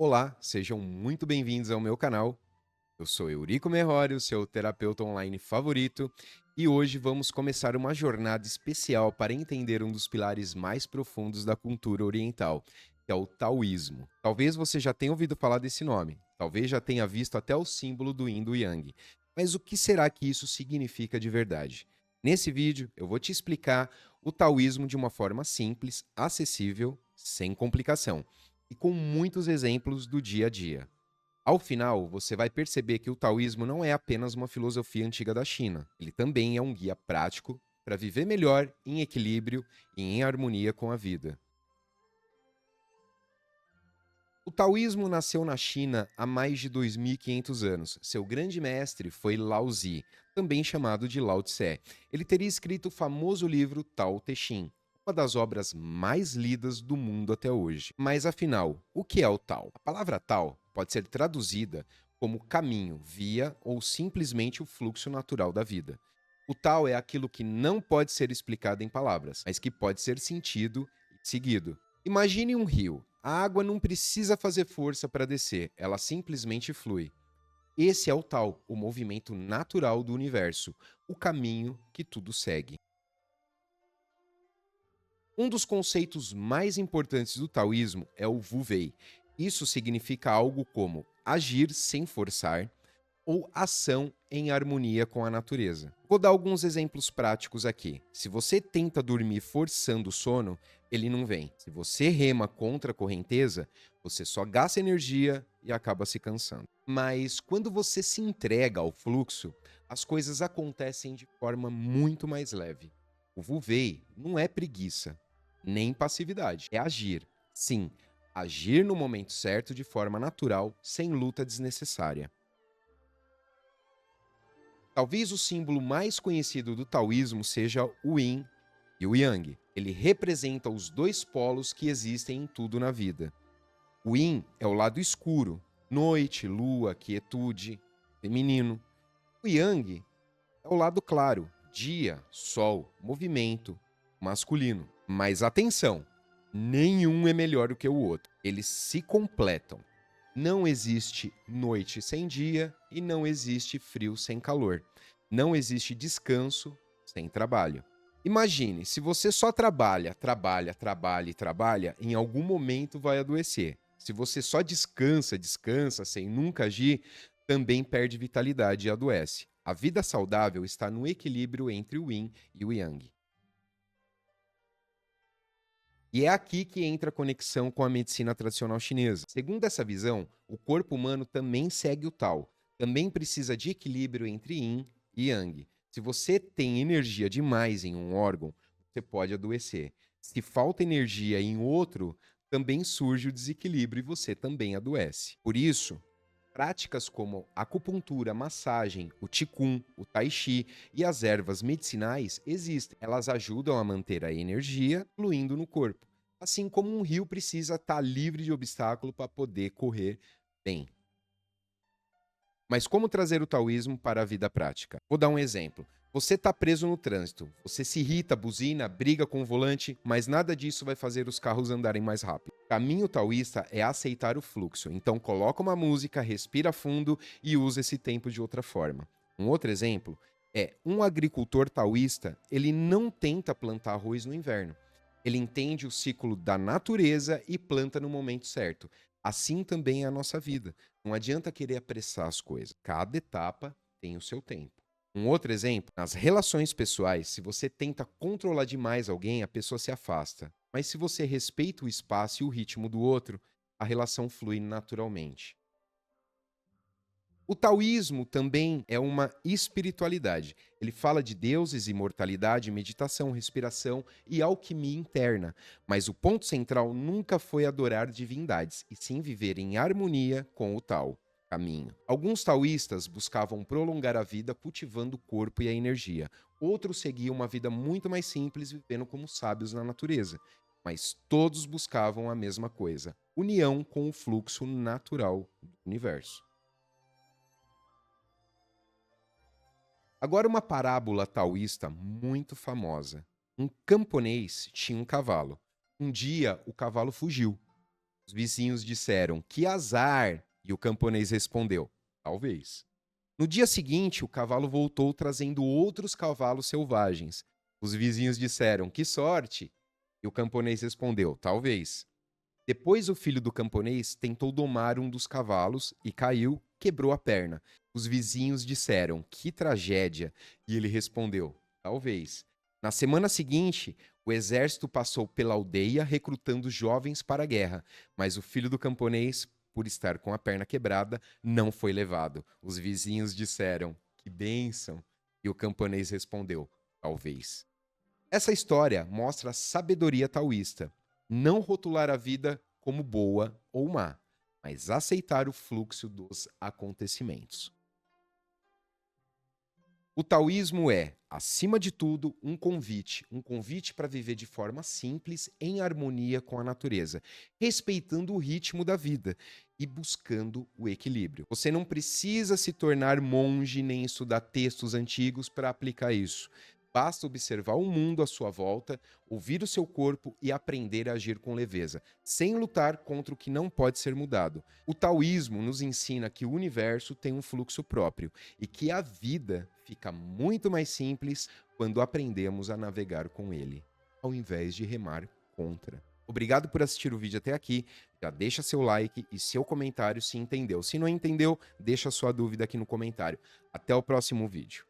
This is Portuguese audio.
Olá, sejam muito bem-vindos ao meu canal. Eu sou Eurico Merrório, seu terapeuta online favorito, e hoje vamos começar uma jornada especial para entender um dos pilares mais profundos da cultura oriental, que é o taoísmo. Talvez você já tenha ouvido falar desse nome, talvez já tenha visto até o símbolo do yin e do yang. Mas o que será que isso significa de verdade? Nesse vídeo, eu vou te explicar o taoísmo de uma forma simples, acessível, sem complicação e com muitos exemplos do dia a dia. Ao final, você vai perceber que o taoísmo não é apenas uma filosofia antiga da China, ele também é um guia prático para viver melhor, em equilíbrio e em harmonia com a vida. O taoísmo nasceu na China há mais de 2.500 anos. Seu grande mestre foi Lao Tzu, também chamado de Lao Tse. Ele teria escrito o famoso livro Tao Te Ching, uma das obras mais lidas do mundo até hoje. Mas afinal, o que é o Tao? A palavra Tao pode ser traduzida como caminho, via ou simplesmente o fluxo natural da vida. O Tao é aquilo que não pode ser explicado em palavras, mas que pode ser sentido e seguido. Imagine um rio. A água não precisa fazer força para descer, ela simplesmente flui. Esse é o Tao, o movimento natural do universo, o caminho que tudo segue. Um dos conceitos mais importantes do taoísmo é o Wu Wei. Isso significa algo como agir sem forçar ou ação em harmonia com a natureza. Vou dar alguns exemplos práticos aqui. Se você tenta dormir forçando o sono, ele não vem. Se você rema contra a correnteza, você só gasta energia e acaba se cansando. Mas quando você se entrega ao fluxo, as coisas acontecem de forma muito mais leve. O Wu Wei não é preguiça, nem passividade, é agir. Sim, agir no momento certo de forma natural, sem luta desnecessária. Talvez o símbolo mais conhecido do taoísmo seja o yin e o yang. Ele representa os dois polos que existem em tudo na vida. O yin é o lado escuro, noite, lua, quietude, feminino. O yang é o lado claro, dia, sol, movimento, masculino. Mas atenção, nenhum é melhor do que o outro. Eles se completam. Não existe noite sem dia e não existe frio sem calor. Não existe descanso sem trabalho. Imagine, se você só trabalha, trabalha, trabalha e trabalha, em algum momento vai adoecer. Se você só descansa, descansa, sem nunca agir, também perde vitalidade e adoece. A vida saudável está no equilíbrio entre o yin e o yang. E é aqui que entra a conexão com a medicina tradicional chinesa. Segundo essa visão, o corpo humano também segue o Tao, também precisa de equilíbrio entre Yin e Yang. Se você tem energia demais em um órgão, você pode adoecer. Se falta energia em outro, também surge o desequilíbrio e você também adoece. Por isso, práticas como acupuntura, massagem, o Qigong, o Tai Chi e as ervas medicinais existem. Elas ajudam a manter a energia fluindo no corpo. Assim como um rio precisa estar livre de obstáculo para poder correr bem. Mas como trazer o taoísmo para a vida prática? Vou dar um exemplo. Você está preso no trânsito, você se irrita, buzina, briga com o volante, mas nada disso vai fazer os carros andarem mais rápido. O caminho taoísta é aceitar o fluxo, então coloca uma música, respira fundo e usa esse tempo de outra forma. Um outro exemplo é um agricultor taoísta, ele não tenta plantar arroz no inverno. Ele entende o ciclo da natureza e planta no momento certo. Assim também é a nossa vida. Não adianta querer apressar as coisas. Cada etapa tem o seu tempo. Um outro exemplo, nas relações pessoais, se você tenta controlar demais alguém, a pessoa se afasta. Mas se você respeita o espaço e o ritmo do outro, a relação flui naturalmente. O taoísmo também é uma espiritualidade. Ele fala de deuses, imortalidade, meditação, respiração e alquimia interna. Mas o ponto central nunca foi adorar divindades, e sim viver em harmonia com o Tao, caminho. Alguns taoístas buscavam prolongar a vida cultivando o corpo e a energia. Outros seguiam uma vida muito mais simples, vivendo como sábios na natureza. Mas todos buscavam a mesma coisa: união com o fluxo natural do universo. Agora, uma parábola taoísta muito famosa. Um camponês tinha um cavalo. Um dia, o cavalo fugiu. Os vizinhos disseram: que azar! E o camponês respondeu: talvez. No dia seguinte, o cavalo voltou trazendo outros cavalos selvagens. Os vizinhos disseram: que sorte! E o camponês respondeu: talvez. Depois, o filho do camponês tentou domar um dos cavalos e caiu, quebrou a perna. Os vizinhos disseram: que tragédia! E ele respondeu: talvez. Na semana seguinte, o exército passou pela aldeia recrutando jovens para a guerra, mas o filho do camponês, por estar com a perna quebrada, não foi levado. Os vizinhos disseram: que bênção! E o camponês respondeu: talvez. Essa história mostra a sabedoria taoísta. Não rotular a vida como boa ou má, mas aceitar o fluxo dos acontecimentos. O taoísmo é, acima de tudo, um convite para viver de forma simples, em harmonia com a natureza, respeitando o ritmo da vida e buscando o equilíbrio. Você não precisa se tornar monge nem estudar textos antigos para aplicar isso. Basta observar o mundo à sua volta, ouvir o seu corpo e aprender a agir com leveza, sem lutar contra o que não pode ser mudado. O taoísmo nos ensina que o universo tem um fluxo próprio e que a vida fica muito mais simples quando aprendemos a navegar com ele, ao invés de remar contra. Obrigado por assistir o vídeo até aqui. Já deixa seu like e seu comentário se entendeu. Se não entendeu, deixa sua dúvida aqui no comentário. Até o próximo vídeo.